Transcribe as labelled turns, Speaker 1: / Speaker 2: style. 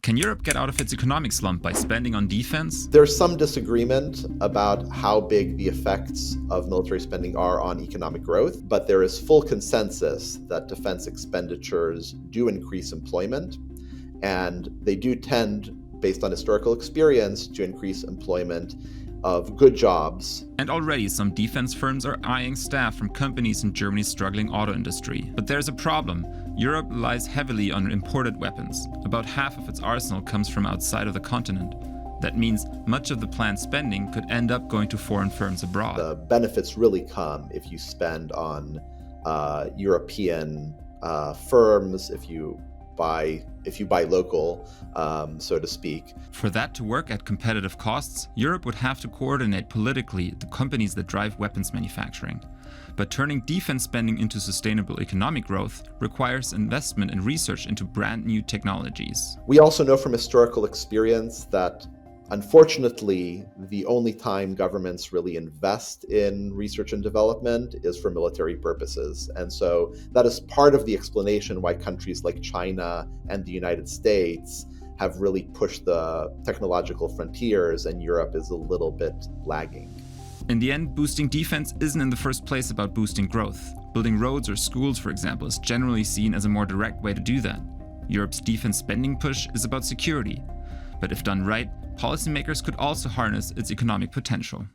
Speaker 1: Can Europe get out of its economic slump by spending on defense?
Speaker 2: There's some disagreement about how big the effects of military spending are on economic growth, but there is full consensus that defense expenditures do increase employment, and they do tend, based on historical experience, to increase employment of good jobs.
Speaker 1: And already some defense firms are eyeing staff from companies in Germany's struggling auto industry. But there's a problem. Europe relies heavily on imported weapons. About half of its arsenal comes from outside of the continent. That means much of the planned spending could end up going to foreign firms abroad.
Speaker 2: The benefits really come if you spend on European firms, if you buy local, so to speak.
Speaker 1: For that to work at competitive costs, Europe would have to coordinate politically the companies that drive weapons manufacturing. But turning defense spending into sustainable economic growth requires investment and research into brand new technologies.
Speaker 2: We also know from historical experience that, unfortunately, the only time governments really invest in research and development is for military purposes. And so that is part of the explanation why countries like China and the United States have really pushed the technological frontiers, and Europe is a little bit lagging.
Speaker 1: In the end, boosting defense isn't in the first place about boosting growth. Building roads or schools, for example, is generally seen as a more direct way to do that. Europe's defense spending push is about security. But if done right, policymakers could also harness its economic potential.